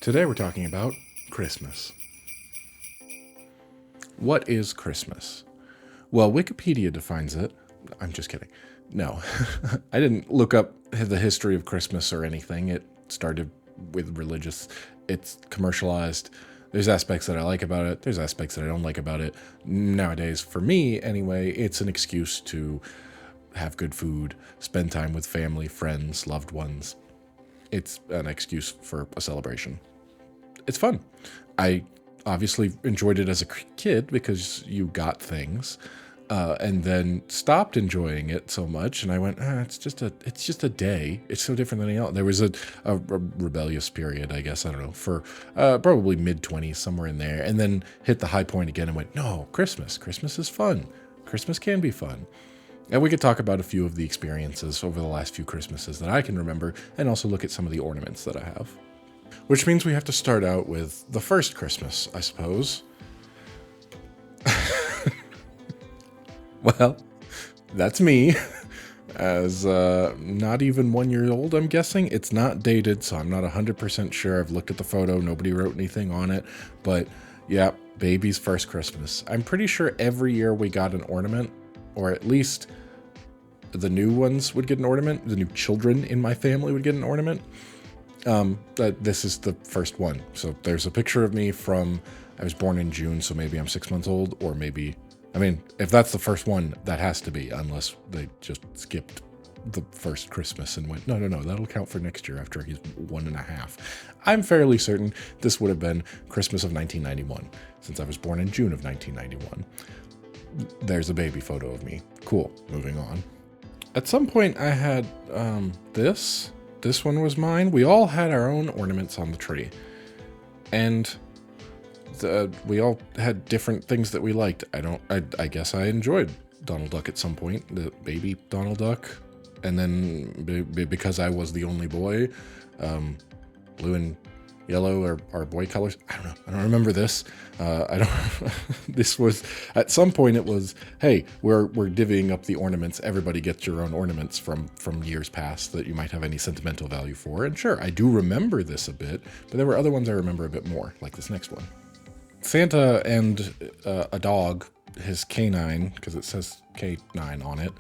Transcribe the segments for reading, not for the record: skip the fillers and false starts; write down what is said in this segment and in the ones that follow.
Today we're talking about Christmas. What is Christmas? Well, Wikipedia defines it. I'm just kidding. No, I didn't look up the history of Christmas or anything. It started with religious. It's commercialized. There's aspects that I like about it. There's aspects that I don't like about it. Nowadays, for me anyway, it's an excuse to have good food, spend time with family, friends, loved ones. It's an excuse for a celebration. It's fun. I obviously enjoyed it as a kid because you got things, and then stopped enjoying it so much, and I went, it's just a day. It's so different than anything else. There was a rebellious period, I guess, I don't know, for probably mid-20s, somewhere in there, and then hit the high point again and went, no, Christmas is fun. Christmas can be fun. And we could talk about a few of the experiences over the last few Christmases that I can remember, and also look at some of the ornaments that I have. Which means we have to start out with the first Christmas, I suppose. Well, that's me. As not even 1 year old, I'm guessing. It's not dated, so I'm not 100% sure. I've looked at the photo. Nobody wrote anything on it. But yeah, baby's first Christmas. I'm pretty sure every year we got an ornament, or at least the new ones would get an ornament. The new children in my family would get an ornament. This is the first one. So there's a picture of me from, I was born in June, so maybe I'm 6 months old, or maybe, I mean, if that's the first one, that has to be, unless they just skipped the first Christmas and went, no, that'll count for next year after he's 1.5. I'm fairly certain this would have been Christmas of 1991, since I was born in June of 1991. There's a baby photo of me. Cool. Moving on. At some point I had, This one was mine. We all had our own ornaments on the tree. And we all had different things that we liked. I guess I enjoyed Donald Duck at some point, the baby Donald Duck. And then because I was the only boy, blue and yellow are boy colors. I don't know. I don't remember this. This was, at some point it was, hey, we're divvying up the ornaments. Everybody gets your own ornaments from years past that you might have any sentimental value for. And sure, I do remember this a bit, but there were other ones I remember a bit more, like this next one. Santa and a dog, his canine, because it says K9 on it.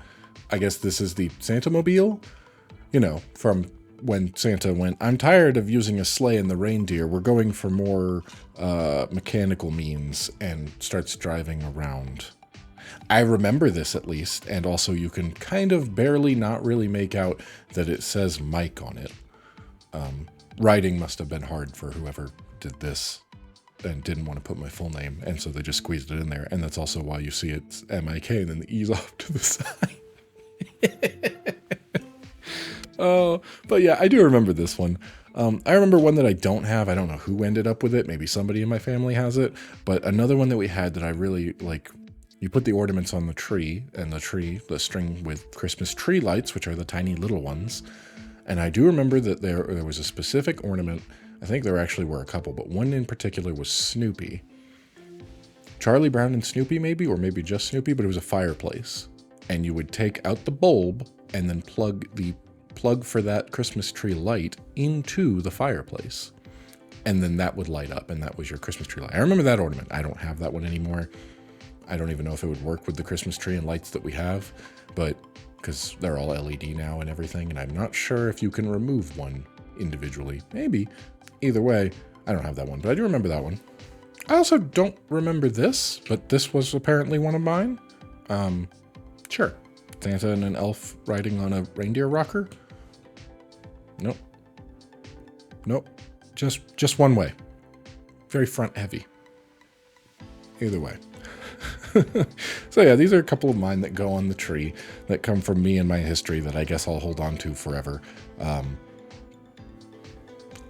I guess this is the Santa-mobile, from when Santa went, I'm tired of using a sleigh and the reindeer. We're going for more mechanical means, and starts driving around. I remember this at least, and also you can kind of barely not really make out that it says Mike on it. Writing must have been hard for whoever did this and didn't want to put my full name, and so they just squeezed it in there, and that's also why you see it's M-I-K and then the E's off to the side. Oh, but yeah, I do remember this one. I remember one that I don't have. I don't know who ended up with it. Maybe somebody in my family has it. But another one that we had that I really like, you put the ornaments on the tree, and the string with Christmas tree lights, which are the tiny little ones. And I do remember that there was a specific ornament. I think there actually were a couple, but one in particular was Snoopy. Charlie Brown and Snoopy maybe, or maybe just Snoopy, but it was a fireplace. And you would take out the bulb and then plug the plug for that Christmas tree light into the fireplace, and then that would light up, and that was your Christmas tree light. I remember that ornament. I don't have that one anymore. I don't even know if it would work with the Christmas tree and lights that we have, but because they're all LED now and everything, and I'm not sure if you can remove one individually. Maybe. Either way, I don't have that one, but I do remember that one. I also don't remember this, but this was apparently one of mine. Sure. Santa and an elf riding on a reindeer rocker. Nope. Just one way. Very front heavy. Either way. So yeah, these are a couple of mine that go on the tree that come from me and my history that I guess I'll hold on to forever.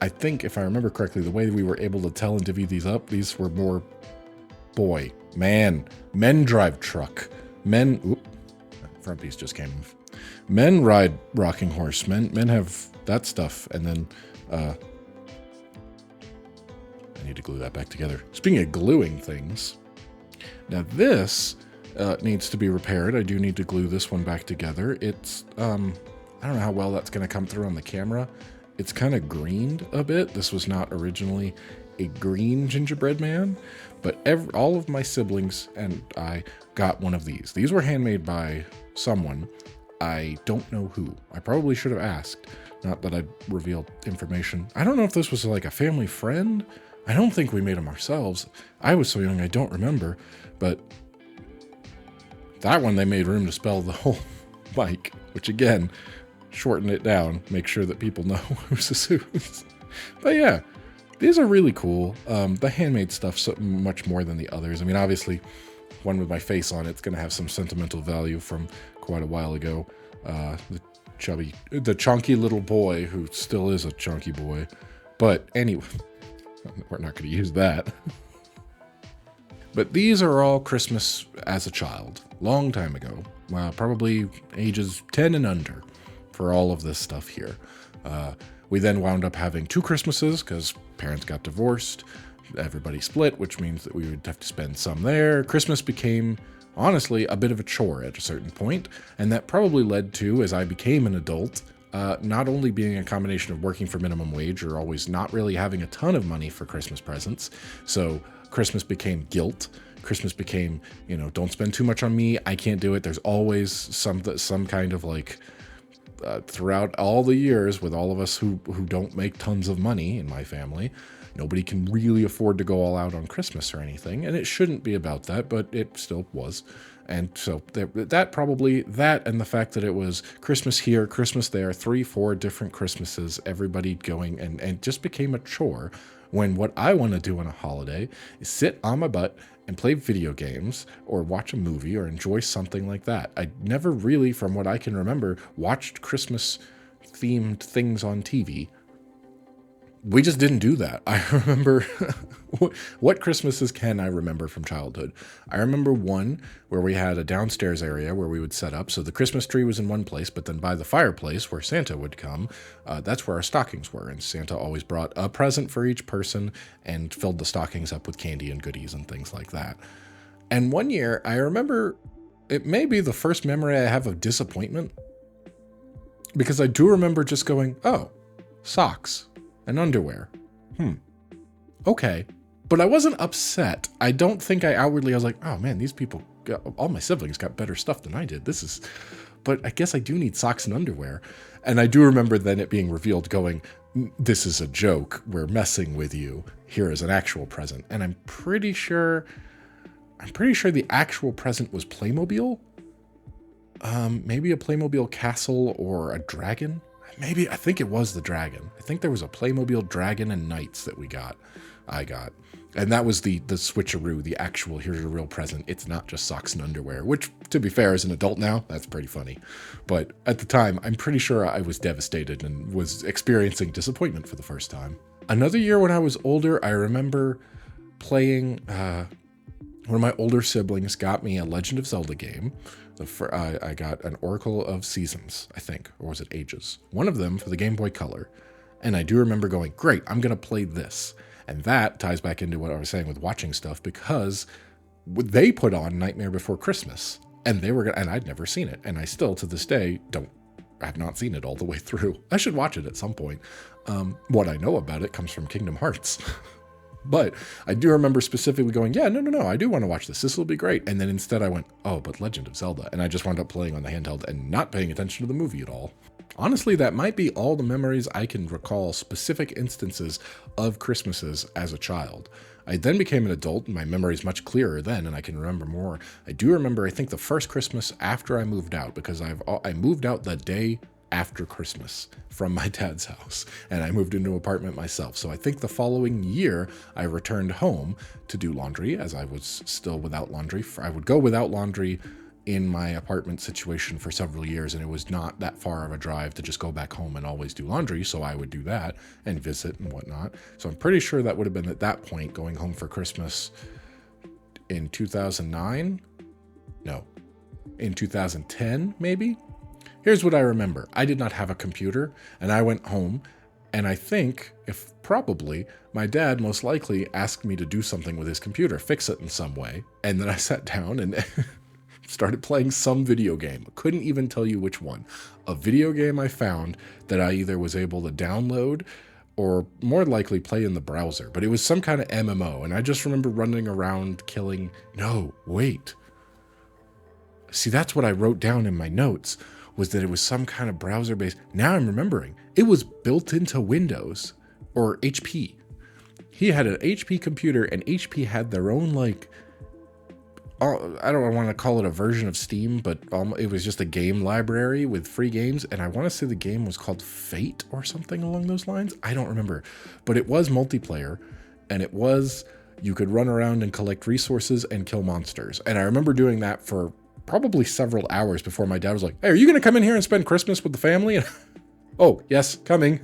I think if I remember correctly, the way we were able to tell and divvy these up, these were more men drive truck. Front piece just came off. Men ride rocking horse. Men have that stuff, and then I need to glue that back together. Speaking of gluing things, now this needs to be repaired. I do need to glue this one back together. It's I don't know how well that's going to come through on the camera. it's kind of greened a bit. This was not originally a green gingerbread man, but all of my siblings and I got one of these. These were handmade by someone. I don't know who. I probably should have asked. Not that I'd revealed information. I don't know if this was like a family friend. I don't think we made them ourselves. I was so young, I don't remember. But that one, they made room to spell the whole mic, which again, shorten it down, make sure that people know who's whose. But yeah, these are really cool. The handmade stuff's so much more than the others. I mean, obviously, one with my face on it's going to have some sentimental value from quite a while ago. The chunky little boy who still is a chunky boy. But anyway, we're not going to use that. But these are all Christmas as a child, long time ago. Probably ages 10 and under for all of this stuff here. We then wound up having 2 Christmases because parents got divorced. Everybody split, which means that we would have to spend some there. Christmas became, honestly, a bit of a chore at a certain point, and that probably led to, as I became an adult, not only being a combination of working for minimum wage or always not really having a ton of money for Christmas presents. So Christmas became guilt. Christmas became, don't spend too much on me. I can't do it. There's always some kind of like, throughout all the years with all of us who don't make tons of money in my family, nobody can really afford to go all out on Christmas or anything. And it shouldn't be about that, but it still was. And so that and the fact that it was Christmas here, Christmas there, 3-4 different Christmases, everybody going and just became a chore. When what I want to do on a holiday is sit on my butt and play video games or watch a movie or enjoy something like that. I never really, from what I can remember, watched Christmas-themed things on TV. We just didn't do that. I remember what Christmases can I remember from childhood? I remember one where we had a downstairs area where we would set up. So the Christmas tree was in one place, but then by the fireplace where Santa would come, that's where our stockings were. And Santa always brought a present for each person and filled the stockings up with candy and goodies and things like that. And one year, I remember, it may be the first memory I have of disappointment, because I do remember just going, oh, socks and underwear. Okay. But I wasn't upset. I don't think I was like, oh man, these people, all my siblings got better stuff than I did. But I guess I do need socks and underwear. And I do remember then it being revealed going, this is a joke. We're messing with you. Here is an actual present. And I'm pretty sure the actual present was Playmobil. Maybe a Playmobil castle or a dragon. I think it was the dragon. I think there was a Playmobil dragon and knights that I got. And that was the switcheroo, the actual, here's your real present. It's not just socks and underwear, which, to be fair, as an adult now, that's pretty funny. But at the time, I'm pretty sure I was devastated and was experiencing disappointment for the first time. Another year when I was older, I remember playing, one of my older siblings got me a Legend of Zelda game. I got an Oracle of Seasons, I think, or was it Ages? One of them for the Game Boy Color. And I do remember going, great, I'm going to play this. And that ties back into what I was saying with watching stuff, because they put on Nightmare Before Christmas, and and I'd never seen it. And I still, to this day, have not seen it all the way through. I should watch it at some point. What I know about it comes from Kingdom Hearts. But I do remember specifically going, yeah, no, I do want to watch this. This will be great. And then instead I went, oh, but Legend of Zelda. And I just wound up playing on the handheld and not paying attention to the movie at all. Honestly, that might be all the memories I can recall, specific instances of Christmases as a child. I then became an adult, and my memory is much clearer then, and I can remember more. I do remember, I think, the first Christmas after I moved out, because I moved out the day after Christmas from my dad's house, and I moved into an apartment myself. So I think the following year I returned home to do laundry, as I was still without laundry. I would go without laundry in my apartment situation for several years, and it was not that far of a drive to just go back home and always do laundry, so I would do that and visit and whatnot. So I'm pretty sure that would have been at that point, going home for Christmas in 2009? No, in 2010 maybe? Here's what I remember. I did not have a computer, and I went home, and I think, probably, my dad most likely asked me to do something with his computer, fix it in some way. And then I sat down and started playing some video game. Couldn't even tell you which one. A video game I found that I either was able to download or more likely play in the browser, but it was some kind of MMO. And I just remember running around killing. No, wait. See, that's what I wrote down in my notes, was that it was some kind of browser-based. Now I'm remembering. It was built into Windows or HP. He had an HP computer, and HP had their own, like, I don't want to call it a version of Steam, but it was just a game library with free games. And I want to say the game was called Fate or something along those lines. I don't remember, but it was multiplayer, and you could run around and collect resources and kill monsters. And I remember doing that for probably several hours before my dad was like, "Hey, are you going to come in here and spend Christmas with the family?" Oh, yes, coming.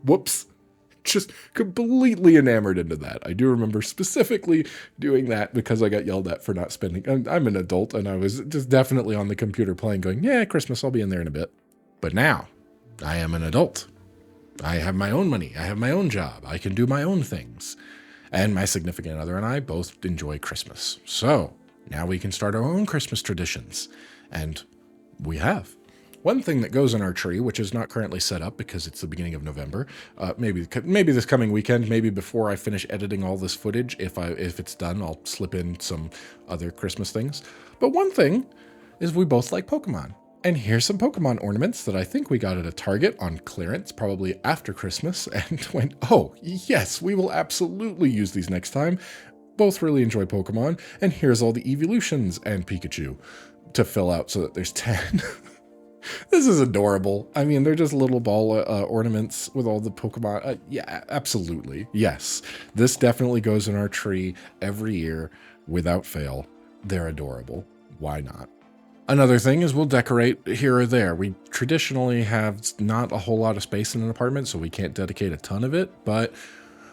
Whoops. Just completely enamored into that. I do remember specifically doing that because I got yelled at for not spending. I'm an adult, and I was just definitely on the computer playing, going, yeah, Christmas, I'll be in there in a bit. But now I am an adult. I have my own money. I have my own job. I can do my own things. And my significant other and I both enjoy Christmas. So now we can start our own Christmas traditions. And we have. One thing that goes in our tree, which is not currently set up because it's the beginning of November, maybe this coming weekend, maybe before I finish editing all this footage, if it's done, I'll slip in some other Christmas things. But one thing is we both like Pokemon. And here's some Pokemon ornaments that I think we got at a Target on clearance, probably after Christmas, and went, oh, yes, we will absolutely use these next time. Both really enjoy Pokemon, and here's all the evolutions and Pikachu to fill out so that there's 10. This is adorable. I mean, they're just little ball ornaments with all the Pokemon. Yeah, absolutely. Yes, this definitely goes in our tree every year without fail. They're adorable. Why not? Another thing is we'll decorate here or there. We traditionally have not a whole lot of space in an apartment, so we can't dedicate a ton of it, but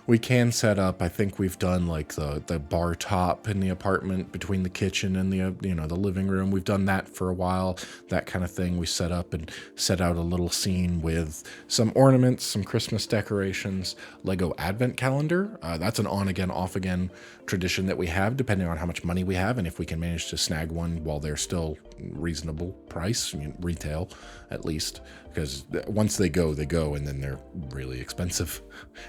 we can set up. I think we've done like the bar top in the apartment between the kitchen and the living room. We've done that for a while, that kind of thing. We set up and set out a little scene with some ornaments, some Christmas decorations, Lego advent calendar. That's an on again, off again tradition that we have, depending on how much money we have and if we can manage to snag one while they're still reasonable price, retail at least, because once they go, and then they're really expensive.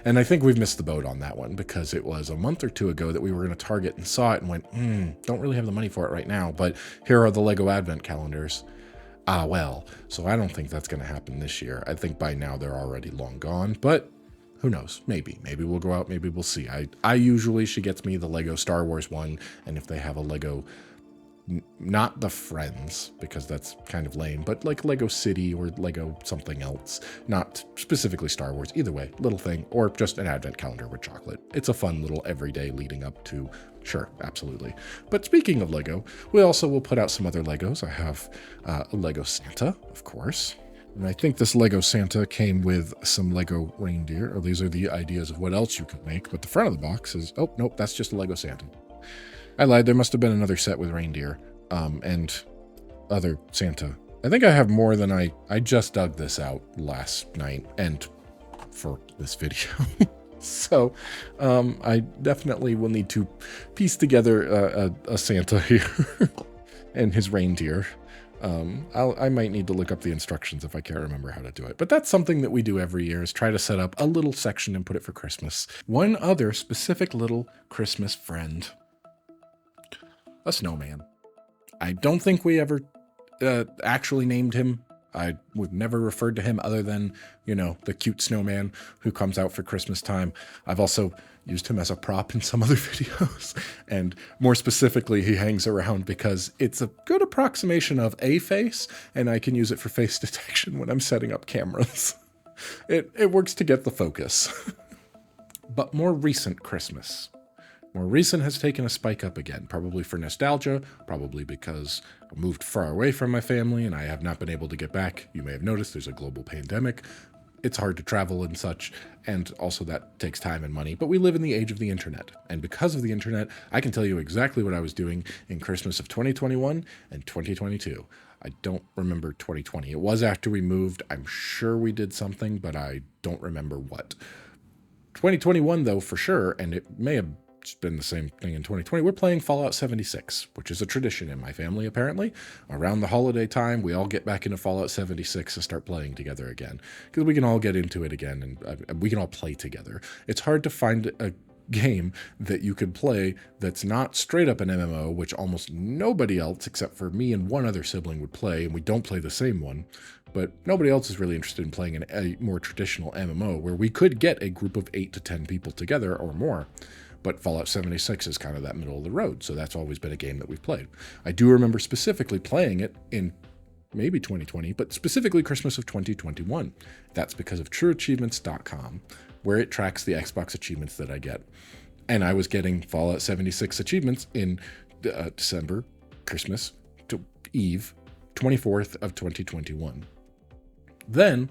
And I think we've missed the boat on that one because it was a month or two ago that we were in a Target and saw it and went, don't really have the money for it right now, but here are the Lego advent calendars. Well, so I don't think that's going to happen this year. I think by now they're already long gone, but who knows? Maybe we'll go out. Maybe we'll see. She gets me the Lego Star Wars one. And if they have a Lego, not the Friends, because that's kind of lame, but like Lego City or Lego something else, not specifically Star Wars, either way, little thing, or just an advent calendar with chocolate. It's a fun little everyday leading up to, sure, absolutely. But speaking of Lego, we also will put out some other Legos. I have a Lego Santa, of course. And I think this Lego Santa came with some Lego reindeer, or these are the ideas of what else you could make. But the front of the box is, oh, nope, that's just a Lego Santa. I lied, there must have been another set with reindeer and other Santa. I think I have more than I just dug this out last night and for this video. So I definitely will need to piece together a Santa here and his reindeer. I might need to look up the instructions if I can't remember how to do it. But that's something that we do every year, is try to set up a little section and put it for Christmas. One other specific little Christmas friend. A snowman. I don't think we ever actually named him. We've never referred to him other than, the cute snowman who comes out for Christmas time. I've also used him as a prop in some other videos. And more specifically, he hangs around because it's a good approximation of a face, and I can use it for face detection when I'm setting up cameras. It works to get the focus. But more recent Christmas. More recent has taken a spike up again, probably for nostalgia, probably because I moved far away from my family and I have not been able to get back. You may have noticed there's a global pandemic. It's hard to travel and such, and also that takes time and money. But we live in the age of the internet, and because of the internet, I can tell you exactly what I was doing in Christmas of 2021 and 2022. I don't remember 2020. It was after we moved. I'm sure we did something, but I don't remember what. 2021, though, for sure, and it may have it's been the same thing in 2020. We're playing Fallout 76, which is a tradition in my family, apparently. Around the holiday time, we all get back into Fallout 76 and start playing together again, because we can all get into it again, and we can all play together. It's hard to find a game that you could play that's not straight up an MMO, which almost nobody else except for me and one other sibling would play, and we don't play the same one. But nobody else is really interested in playing a more traditional MMO where we could get a group of 8 to 10 people together or more. But Fallout 76 is kind of that middle of the road, so that's always been a game that we've played. I do remember specifically playing it in maybe 2020, but specifically Christmas of 2021. That's because of TrueAchievements.com, where it tracks the Xbox achievements that I get. And I was getting Fallout 76 achievements in December, Christmas, to Eve, 24th of 2021. Then,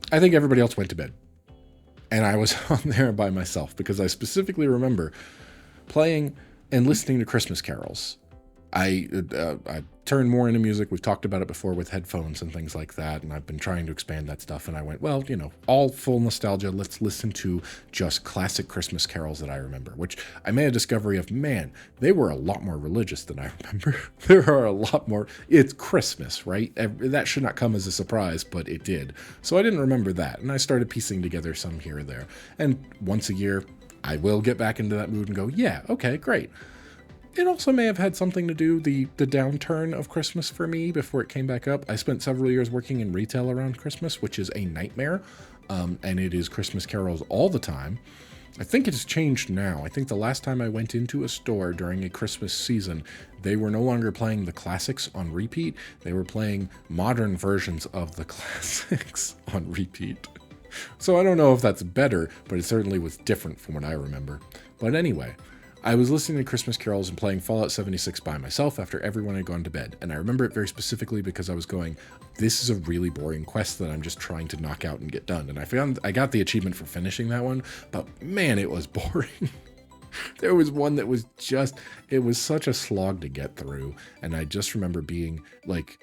I think everybody else went to bed. And I was on there by myself because I specifically remember playing and listening to Christmas carols. I turned more into music. We've talked about it before with headphones and things like that, and I've been trying to expand that stuff. And I went, well, all full nostalgia. Let's listen to just classic Christmas carols that I remember, which I made a discovery of, man, they were a lot more religious than I remember. There are a lot more. It's Christmas, right? That should not come as a surprise, but it did. So I didn't remember that, and I started piecing together some here or there. And once a year, I will get back into that mood and go, yeah, okay, great. It also may have had something to do, the downturn of Christmas for me before it came back up. I spent several years working in retail around Christmas, which is a nightmare, and it is Christmas carols all the time. I think it has changed now. I think the last time I went into a store during a Christmas season, they were no longer playing the classics on repeat. They were playing modern versions of the classics on repeat. So I don't know if that's better, but it certainly was different from what I remember. But anyway, I was listening to Christmas carols and playing Fallout 76 by myself after everyone had gone to bed. And I remember it very specifically because I was going, this is a really boring quest that I'm just trying to knock out and get done. And I got the achievement for finishing that one, but man, it was boring. There was one that was it was such a slog to get through. And I just remember being like,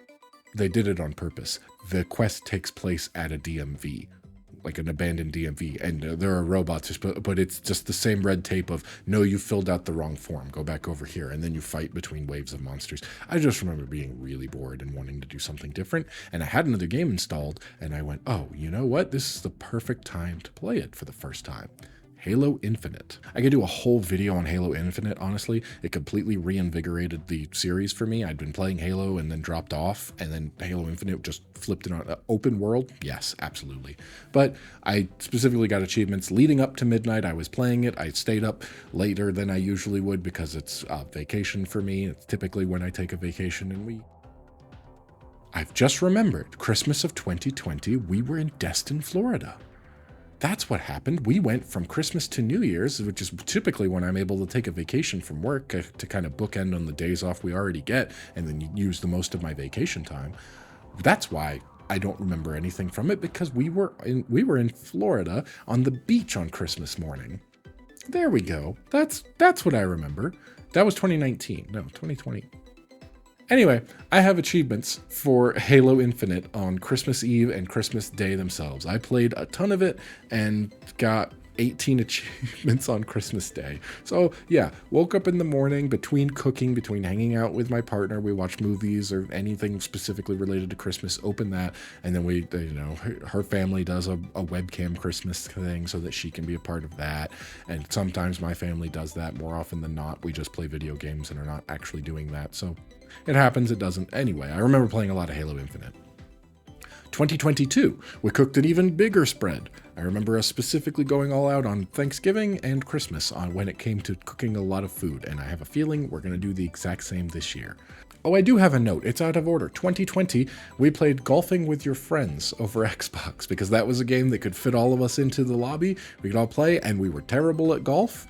they did it on purpose. The quest takes place at a DMV. Like an abandoned DMV, and there are robots, but it's just the same red tape of, no, you filled out the wrong form, go back over here, and then you fight between waves of monsters. I just remember being really bored and wanting to do something different, and I had another game installed, and I went, oh, you know what? This is the perfect time to play it for the first time. Halo Infinite. I could do a whole video on Halo Infinite, honestly. It completely reinvigorated the series for me. I'd been playing Halo and then dropped off, and then Halo Infinite just flipped it on. Open world? Yes, absolutely. But I specifically got achievements leading up to midnight. I was playing it. I stayed up later than I usually would because it's vacation for me. It's typically when I take a vacation, and I've just remembered, Christmas of 2020, we were in Destin, Florida. That's what happened. We went from Christmas to New Year's, which is typically when I'm able to take a vacation from work to kind of bookend on the days off we already get and then use the most of my vacation time. That's why I don't remember anything from it, because we were in Florida on the beach on Christmas morning. There we go. That's what I remember. That was 2019. No, 2020. Anyway, I have achievements for Halo Infinite on Christmas Eve and Christmas Day themselves. I played a ton of it and got 18 achievements on Christmas Day. So yeah, woke up in the morning between cooking, between hanging out with my partner, we watch movies or anything specifically related to Christmas, open that, and then we, her family does a webcam Christmas thing so that she can be a part of that. And sometimes my family does that. More often than not, we just play video games and are not actually doing that. So it happens, it doesn't. Anyway, I remember playing a lot of Halo Infinite. 2022, we cooked an even bigger spread. I remember us specifically going all out on Thanksgiving and Christmas on when it came to cooking a lot of food, and I have a feeling we're going to do the exact same this year. Oh, I do have a note. It's out of order. 2020, we played Golfing with Your Friends over Xbox, because that was a game that could fit all of us into the lobby. We could all play, and we were terrible at golf.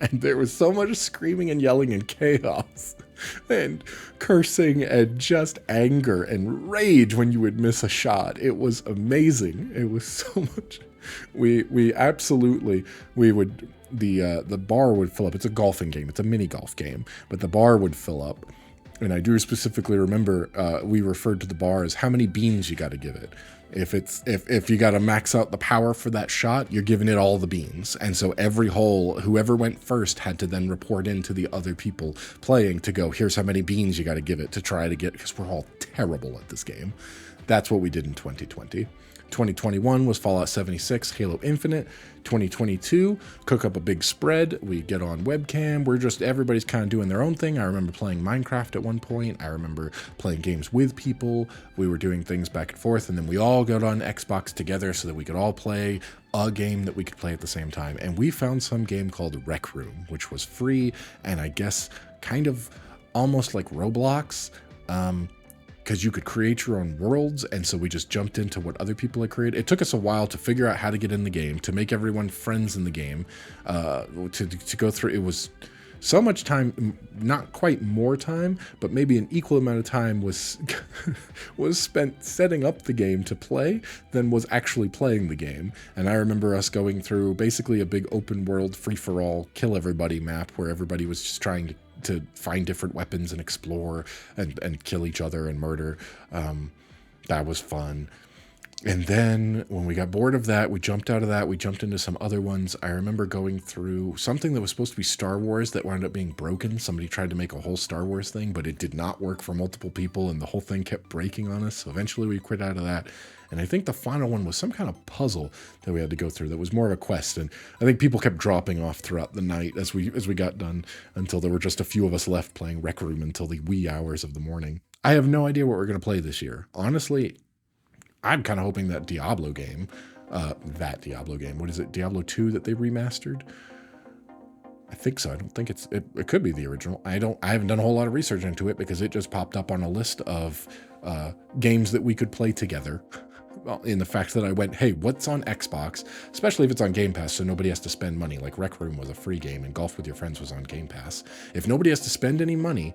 And there was so much screaming and yelling and chaos and cursing and just anger and rage when you would miss a shot. It was amazing. It was so much. We absolutely, the bar would fill up. It's a golfing game. It's a mini golf game, but the bar would fill up. And I do specifically remember we referred to the bar as how many beans you got to give it. If you got to max out the power for that shot, you're giving it all the beans. And so every hole, whoever went first had to then report into the other people playing to go, here's how many beans you got to give it to try to get, because we're all terrible at this game. That's what we did in 2020. 2021 was Fallout 76, Halo Infinite. 2022, cook up a big spread. We get on webcam. Everybody's kind of doing their own thing. I remember playing Minecraft at one point. I remember playing games with people. We were doing things back and forth. And then we all got on Xbox together so that we could all play a game that we could play at the same time. And we found some game called Rec Room, which was free. And I guess kind of almost like Roblox. Because you could create your own worlds, and so we just jumped into what other people had created. It took us a while to figure out how to get in the game, to make everyone friends in the game, to go through. It was so much time, not quite more time, but maybe an equal amount of time was spent setting up the game to play than was actually playing the game. And I remember us going through basically a big open world free-for-all kill everybody map where everybody was just trying to find different weapons and explore and kill each other and murder. That was fun. And then when we got bored of that, we jumped out of that. We jumped into some other ones. I remember going through something that was supposed to be Star Wars that wound up being broken. Somebody tried to make a whole Star Wars thing, but it did not work for multiple people, and the whole thing kept breaking on us. So eventually we quit out of that. And I think the final one was some kind of puzzle that we had to go through that was more of a quest. And I think people kept dropping off throughout the night as we got done, until there were just a few of us left playing Rec Room until the wee hours of the morning. I have no idea what we're going to play this year. Honestly, I'm kind of hoping that Diablo game, what is it, Diablo 2 that they remastered? I think so. I don't think it could be the original. I haven't done a whole lot of research into it because it just popped up on a list of games that we could play together. Well, in the fact that I went, hey, what's on Xbox? Especially if it's on Game Pass, so nobody has to spend money. Like Rec Room was a free game, and Golf with Your Friends was on Game Pass. If nobody has to spend any money,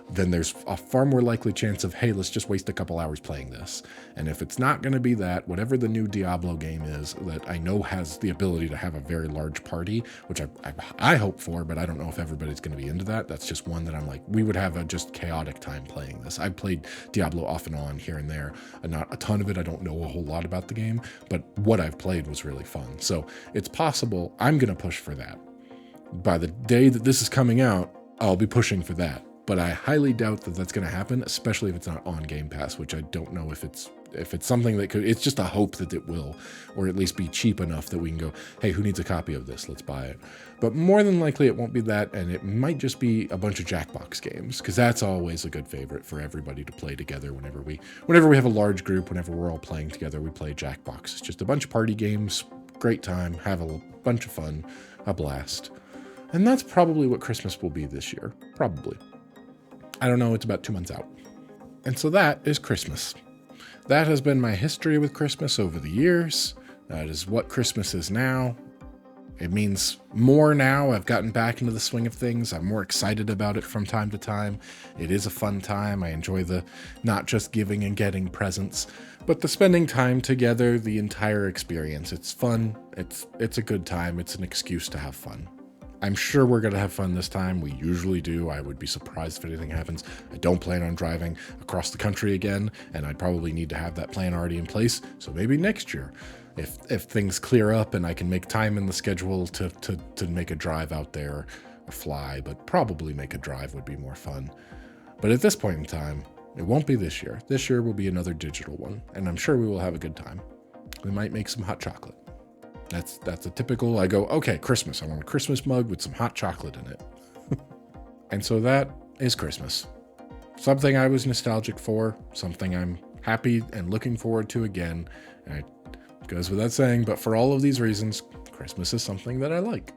then there's a far more likely chance of, hey, let's just waste a couple hours playing this. And if it's not going to be that, whatever the new Diablo game is that I know has the ability to have a very large party, which I hope for, but I don't know if everybody's going to be into that. That's just one that I'm like, we would have a just chaotic time playing this. I've played Diablo off and on here and there, and not a ton of it. I don't know a whole lot about the game, but what I've played was really fun. So it's possible I'm going to push for that. By the day that this is coming out, I'll be pushing for that. But I highly doubt that that's going to happen, especially if it's not on Game Pass, which I don't know if it's something that could. It's just a hope that it will, or at least be cheap enough that we can go, hey, who needs a copy of this? Let's buy it. But more than likely, it won't be that, and it might just be a bunch of Jackbox games, because that's always a good favorite for everybody to play together. Whenever we have a large group, whenever we're all playing together, we play Jackbox. It's just a bunch of party games, great time, have a bunch of fun, a blast. And that's probably what Christmas will be this year. Probably. I don't know, it's about 2 months out. And so that is Christmas. That has been my history with Christmas over the years. That is what Christmas is now. It means more now. I've gotten back into the swing of things. I'm more excited about it from time to time. It is a fun time. I enjoy the not just giving and getting presents, but the spending time together, the entire experience. It's fun. It's a good time. It's an excuse to have fun. I'm sure we're going to have fun this time. We usually do. I would be surprised if anything happens. I don't plan on driving across the country again, and I'd probably need to have that plan already in place. So maybe next year, if things clear up and I can make time in the schedule to make a drive out there or fly, but probably make a drive would be more fun. But at this point in time, it won't be this year. This year will be another digital one, and I'm sure we will have a good time. We might make some hot chocolate. That's a typical, I go, okay, Christmas. I want a Christmas mug with some hot chocolate in it. And so that is Christmas. Something I was nostalgic for, something I'm happy and looking forward to again. And it goes without saying, but for all of these reasons, Christmas is something that I like.